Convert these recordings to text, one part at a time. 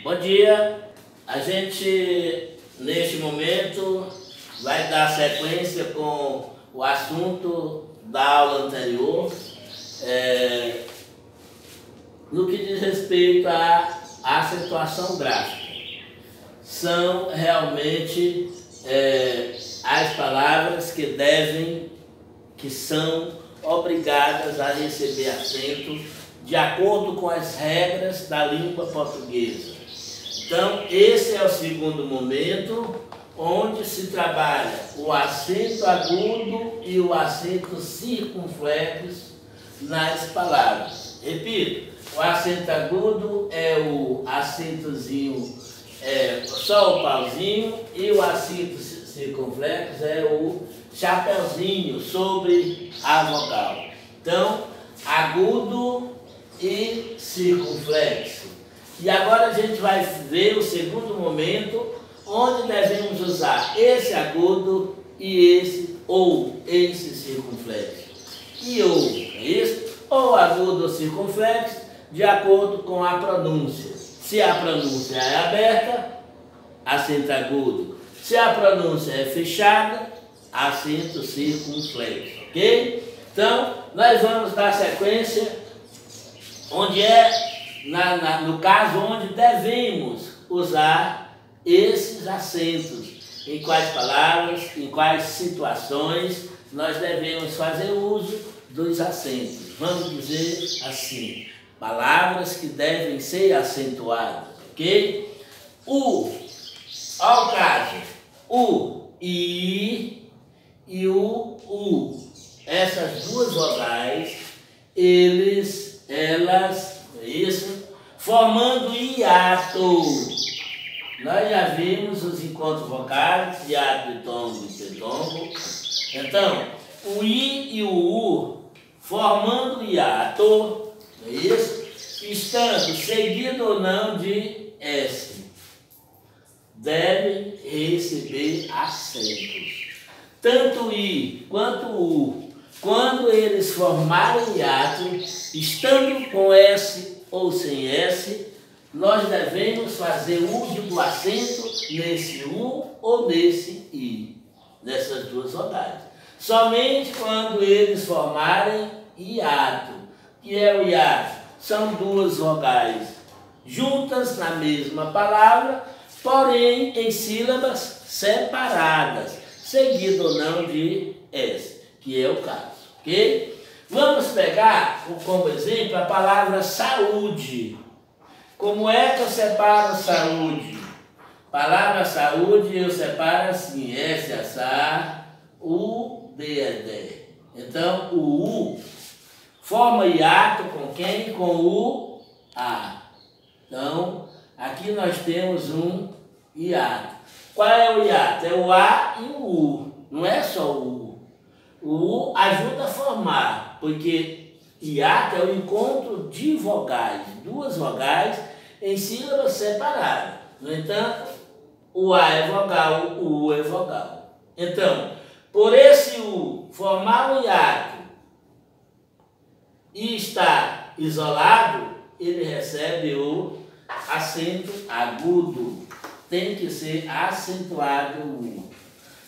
Bom dia, a gente neste momento vai dar sequência com o assunto da aula anterior, no que diz respeito à acentuação gráfica. São realmente as palavras que são obrigadas a receber acento de acordo com as regras da língua portuguesa. Então, esse é o segundo momento, onde se trabalha o acento agudo e o acento circunflexo nas palavras. Repito, o acento agudo é o acentozinho, só o pauzinho, e o acento circunflexo é o chapeuzinho sobre a vogal. Então, agudo e circunflexo. E agora a gente vai ver o segundo momento, onde devemos usar esse agudo e esse circunflexo. E ou agudo ou circunflexo, de acordo com a pronúncia. Se a pronúncia é aberta, acento agudo. Se a pronúncia é fechada, acento circunflexo, ok? Então, nós vamos dar sequência, onde no caso onde devemos usar esses acentos, em quais palavras, em quais situações nós devemos fazer uso dos acentos. Vamos dizer assim, palavras que devem ser acentuadas, ok? Ao caso, o I e o U. Essas duas vogais, formando hiato. Nós já vimos os encontros vocais, hiato, ditongo e tetongo. Então, o I e o U formando hiato, estando seguido ou não de S, devem receber acentos. Tanto o I quanto o U, quando eles formarem hiato, estando com S ou sem S, nós devemos fazer uso do acento nesse U ou nesse I, nessas duas vogais. Somente quando eles formarem hiato. O que é o hiato? São duas vogais juntas na mesma palavra, porém em sílabas separadas, seguido ou não de S, que é o caso, ok? Vamos pegar como exemplo a palavra saúde. Como é que eu separo saúde? Palavra saúde eu separo assim, S, A, U, D, D. Então, o U forma hiato com quem? Com o A. Então, aqui nós temos um hiato. Qual é o hiato? É o A e o U, não é só o U. O U ajuda a formar, porque hiato é o encontro de vogais, duas vogais em sílabas separadas. No entanto, o A é vogal, o U é vogal. Então, por esse U formar um hiato e estar isolado, ele recebe o acento agudo. Tem que ser acentuado o U.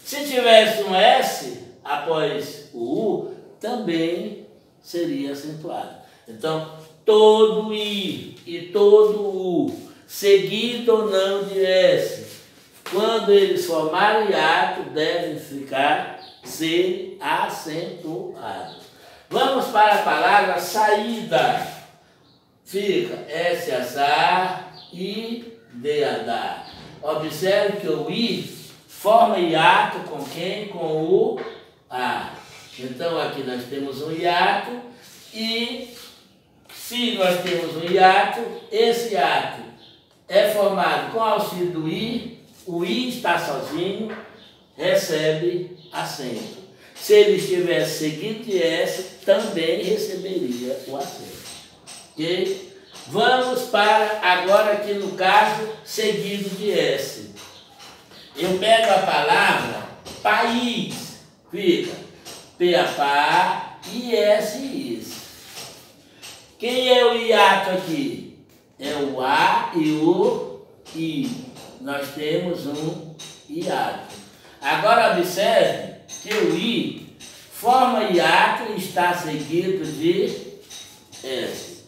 Se tivesse um S após o U, também seria acentuado. Então, todo I e todo U, seguido ou não de S, quando eles formarem hiato, devem ser acentuados. Vamos para a palavra saída. Fica S, A, I, D, A. Observe que o I forma hiato com quem? Com o A. Então, aqui nós temos um hiato e, se nós temos um hiato, esse hiato é formado com auxílio do I, o I está sozinho, recebe acento. Se ele estivesse seguido de S, também receberia o acento. Ok? Vamos para agora aqui no caso seguido de S. Eu pego a palavra país, fica P-A-P-A, I-S-I-S. Quem é o hiato aqui? É o A e o I. Nós temos um hiato. Agora observe que o I forma hiato e está seguido de S.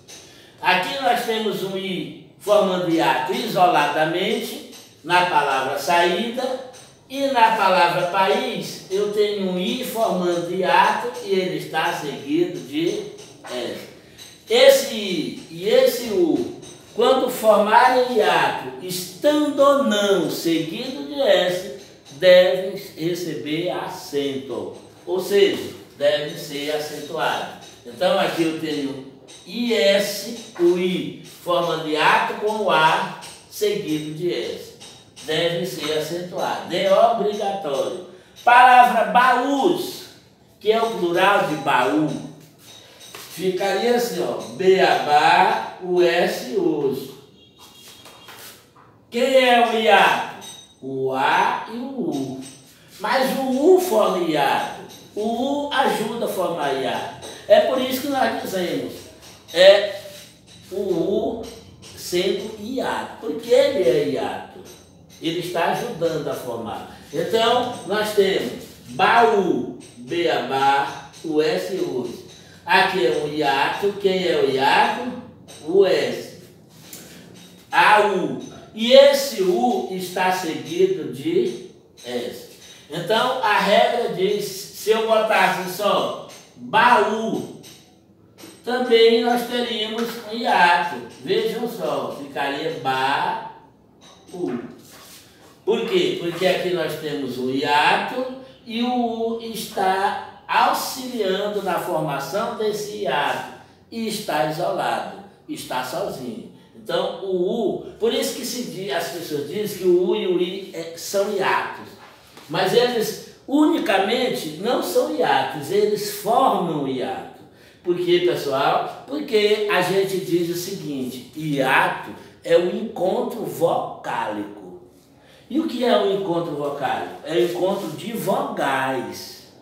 Aqui nós temos um I formando hiato isoladamente na palavra saída, e na palavra país eu tenho um I formando hiato e ele está seguido de S. Esse I e esse U, quando formarem hiato, estando ou não seguido de S, devem receber acento, ou seja, devem ser acentuados. Então aqui eu tenho IS, o I formando hiato com o A seguido de S. Deve ser acentuado, é obrigatório. Palavra baús, que é o plural de baú, ficaria assim, ó, beabá, o S, os. Quem é o hiato? O A e o U. Mas o U forma hiato, o U ajuda a formar hiato. É por isso que nós dizemos, o U sendo hiato, porque ele é hiato. Ele está ajudando a formar. Então, nós temos baú, beabá, o S e o U. Aqui é um hiato. Quem é o hiato? O S. A U. E esse U está seguido de S. Então, a regra diz, se eu botasse só baú, também nós teríamos um hiato. Vejam só, ficaria ba-u. Por quê? Porque aqui nós temos o hiato e o U está auxiliando na formação desse hiato e está isolado, está sozinho. Então o U, por isso que as pessoas dizem que o U e o I são hiatos, mas eles unicamente não são hiatos, eles formam hiato. Por quê, pessoal? Porque a gente diz o seguinte, hiato é o encontro vocálico. E o que é o encontro vocálico? É o encontro de vogais.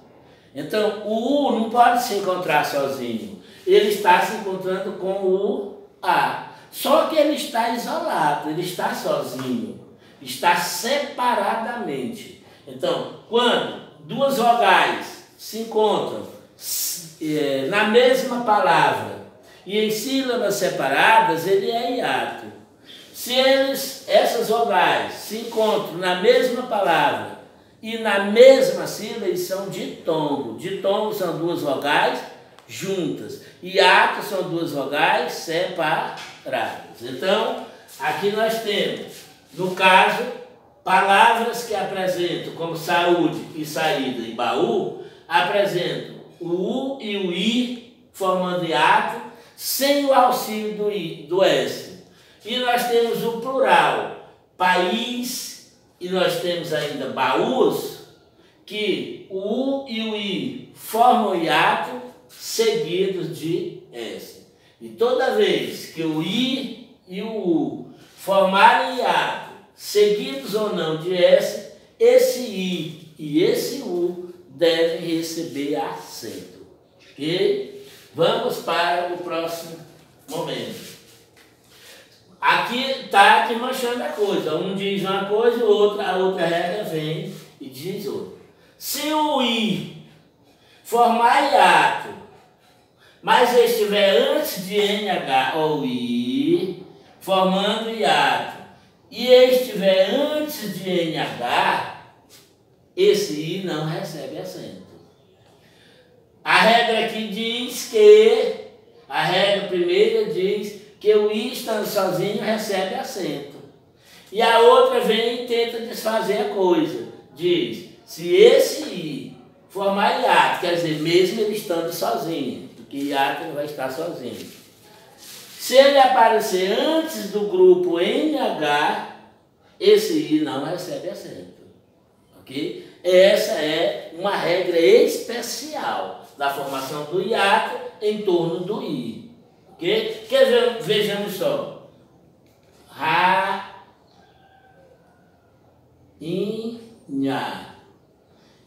Então, o U não pode se encontrar sozinho. Ele está se encontrando com o A. Só que ele está isolado, ele está sozinho. Está separadamente. Então, quando duas vogais se encontram na mesma palavra e em sílabas separadas, ele é hiato. Se essas vogais se encontram na mesma palavra e na mesma sílaba, eles são ditongo. Ditongo são duas vogais juntas. Hiato são duas vogais separadas. Então, aqui nós temos, no caso, palavras que apresentam como saúde e saída e baú, apresentam o U e o I formando hiato sem o auxílio do S. E nós temos o plural, país, e nós temos ainda baús, que o U e o I formam hiato seguidos de S. E toda vez que o I e o U formarem hiato, seguidos ou não de S, esse I e esse U devem receber acento. Ok? Vamos para o próximo momento. Aqui está desmanchando a coisa. Um diz uma coisa, a outra regra vem e diz outra. Se o I formar hiato, mas estiver antes de NH ou I, formando hiato, e estiver antes de NH, esse I não recebe acento. A regra aqui diz que, a regra primeira diz que o I estando sozinho recebe acento. E a outra vem e tenta desfazer a coisa. Diz, se esse I formar hiato, quer dizer, mesmo ele estando sozinho, porque hiato ele vai estar sozinho. Se ele aparecer antes do grupo NH, esse I não recebe acento. Ok? Essa é uma regra especial da formação do hiato em torno do I. Okay? Vejamos só. Ra, in, nha.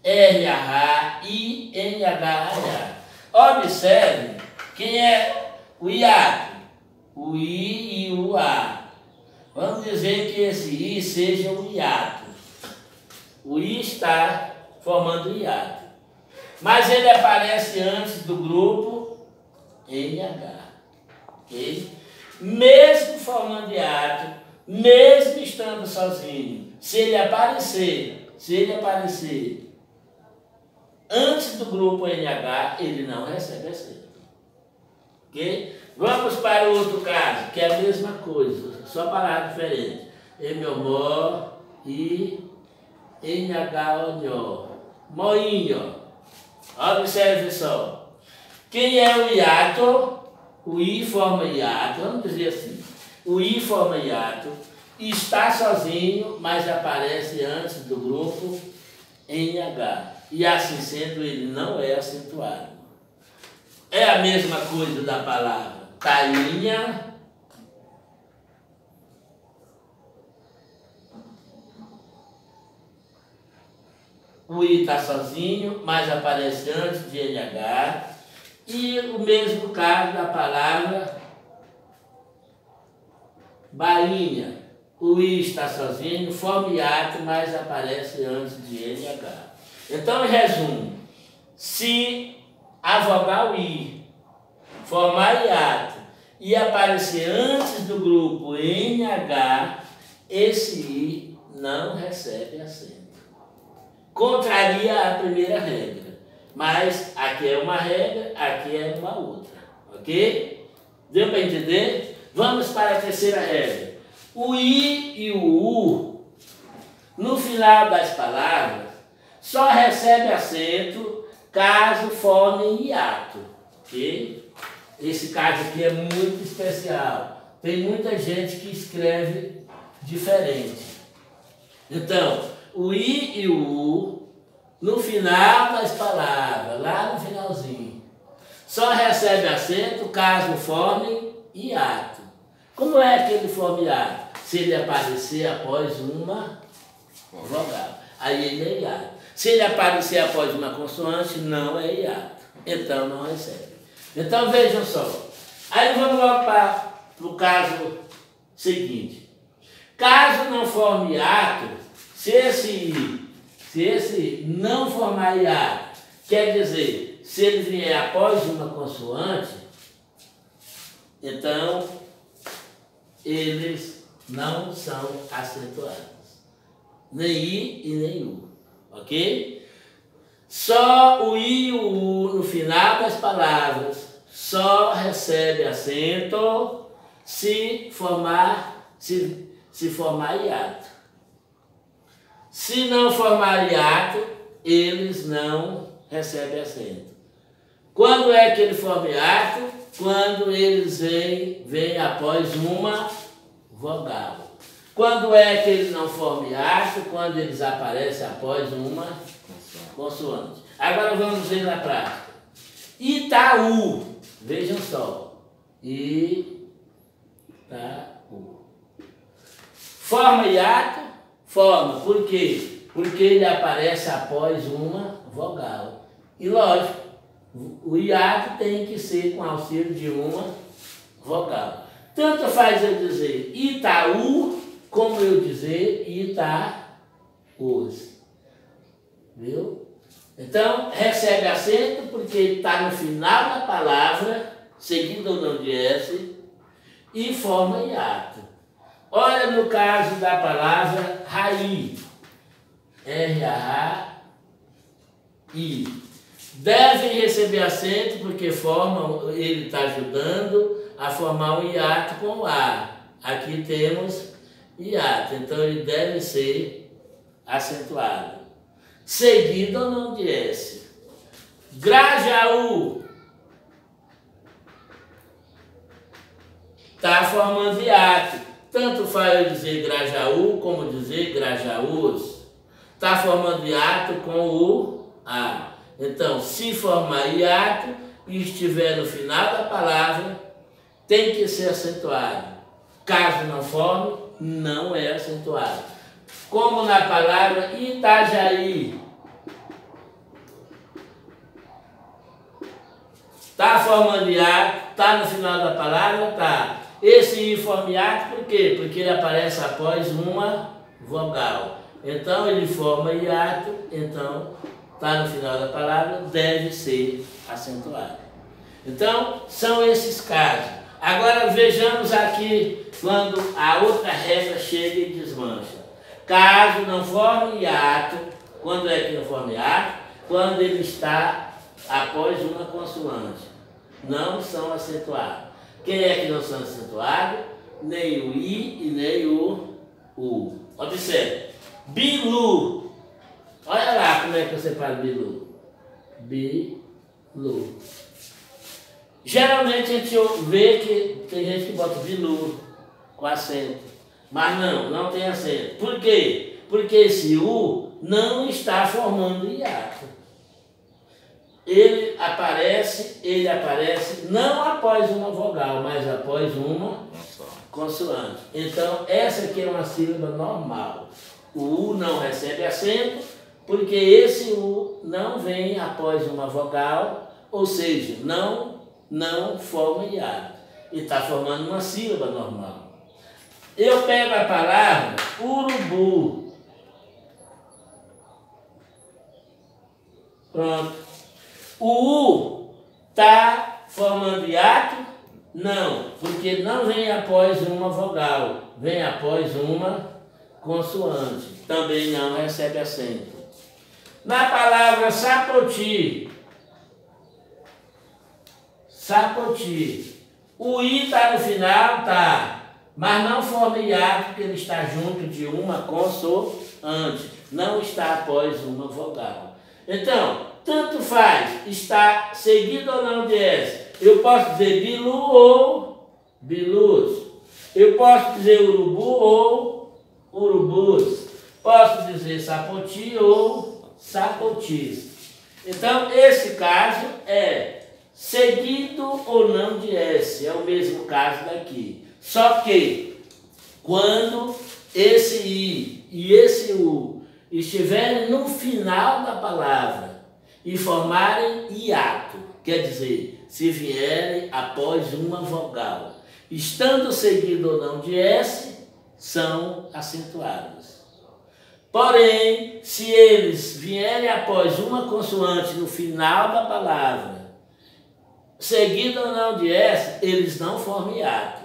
R, H, I, N, H, H. Observe quem é o hiato. O I e o A. Vamos dizer que esse I seja um hiato. O I está formando hiato. Mas ele aparece antes do grupo NH. Okay? Mesmo formando hiato, mesmo estando sozinho, se ele aparecer antes do grupo NH, ele não recebe acento. Ok? Vamos para o outro caso, que é a mesma coisa, só palavra diferente. M-O-Mó e NH-O-Nhó. Moinho. Observe só. Quem é o hiato? O I forma hiato, vamos dizer assim. O I forma hiato, está sozinho, mas aparece antes do grupo NH. E assim sendo, ele não é acentuado. É a mesma coisa da palavra tainha, o I está sozinho, mas aparece antes de NH. E o mesmo caso da palavra bainha. O I está sozinho, forma hiato, mas aparece antes de NH. Então, em resumo, se a vogal I formar hiato e aparecer antes do grupo NH, esse I não recebe acento. Contraria a primeira regra. Mas aqui é uma regra, aqui é uma outra. Ok? Deu para entender? Vamos para a terceira regra. O I e o U, no final das palavras, só recebe acento caso formem hiato. Ok? Esse caso aqui é muito especial. Tem muita gente que escreve diferente. Então, o I e o U, no final das palavras, lá no finalzinho, só recebe acento caso formem hiato. Como é que ele forma hiato? Se ele aparecer após uma vogal, aí ele é hiato. Se ele aparecer após uma consoante, não é hiato. Então não recebe. Então vejam só. Aí vamos logo para o caso seguinte. Caso não forme hiato, se esse não formar hiato, quer dizer, se ele vier após uma consoante, então eles não são acentuados. Nem I e nem U. Ok? Só o I e o U no final das palavras só recebe acento se formar hiato. Se não formar hiato, eles não recebem acento. Quando é que ele forma hiato? Quando eles vêm após uma vogal. Quando é que ele não forma hiato? Quando eles aparecem após uma consoante. Agora vamos ver na prática. Itaú. Vejam só. Itaú. Forma hiato? Forma. Por quê? Porque ele aparece após uma vogal. E lógico, o hiato tem que ser com auxílio de uma vogal. Tanto faz eu dizer Itaú, como eu dizer Itaús. Viu? Então, recebe acento porque está no final da palavra, seguido ou não de S, e forma hiato. Olha no caso da palavra RAI. R-A-I. Deve receber acento porque ele está ajudando a formar um hiato com o A. Aqui temos hiato, então ele deve ser acentuado. Seguido ou não de S. Grajaú. Está formando hiato. Tanto faz eu dizer Grajaú como dizer Grajaús. Está formando hiato com o A. Então, se formar hiato e estiver no final da palavra, tem que ser acentuado. Caso não forme, não é acentuado. Como na palavra Itajaí. Está formando hiato, está no final da palavra? Tá. Esse I forma hiato por quê? Porque ele aparece após uma vogal. Então ele forma hiato, então está no final da palavra, deve ser acentuado. Então são esses casos. Agora vejamos aqui quando a outra regra chega e desmancha. Caso não forme hiato, quando é que não forma hiato? Quando ele está após uma consoante. Não são acentuados. Quem é que não são acentuados? Nem o I e nem o U. Observe. Bilu. Olha lá como é que eu separo bilu. Bilu. Geralmente a gente vê que tem gente que bota bilu com acento. Mas não tem acento. Por quê? Porque esse U não está formando hiato. Ele aparece não após uma vogal, mas após uma consoante. Então, essa aqui é uma sílaba normal. O U não recebe acento, porque esse U não vem após uma vogal, ou seja, não forma hiato. E está formando uma sílaba normal. Eu pego a palavra urubu. Pronto. O U está formando hiato? Não, porque não vem após uma vogal, vem após uma consoante. Também não recebe acento. Na palavra sapoti, o I está no final, tá, mas não forma hiato porque ele está junto de uma consoante, não está após uma vogal. Então, tanto faz, está seguido ou não de S. Eu posso dizer bilu ou bilus. Eu posso dizer urubu ou urubus. Posso dizer sapoti ou sapotis. Então, esse caso é seguido ou não de S. É o mesmo caso daqui. Só que, quando esse I e esse U estiverem no final da palavra e formarem hiato, quer dizer, se vierem após uma vogal, estando seguido ou não de S, são acentuados. Porém, se eles vierem após uma consoante no final da palavra, seguido ou não de S, eles não formam hiato,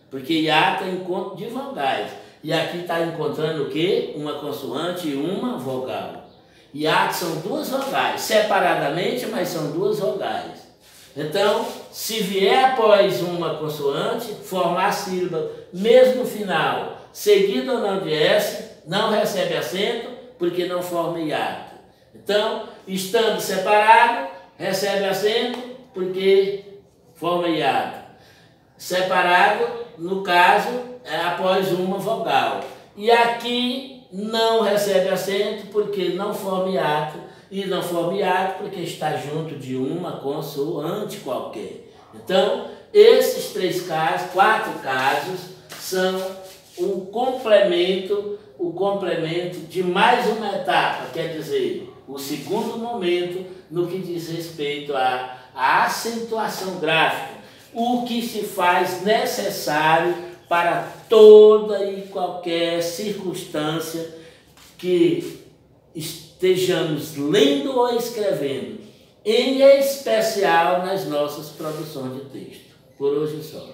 porque hiato é encontro de vogais. E aqui está encontrando o quê? Uma consoante e uma vogal. Hiato são duas vogais, separadamente, mas são duas vogais. Então, se vier após uma consoante, formar sílaba, mesmo no final, seguido ou não de S, não recebe acento, porque não forma hiato. Então, estando separado, recebe acento, porque forma hiato. Separado, no caso, é após uma vogal. E aqui não recebe acento porque não forma hiato, e não forma hiato porque está junto de uma consoante qualquer. Então, esses quatro casos, são o complemento de mais uma etapa, quer dizer, o segundo momento no que diz respeito à acentuação gráfica, o que se faz necessário para toda e qualquer circunstância que estejamos lendo ou escrevendo, em especial nas nossas produções de texto. Por hoje só.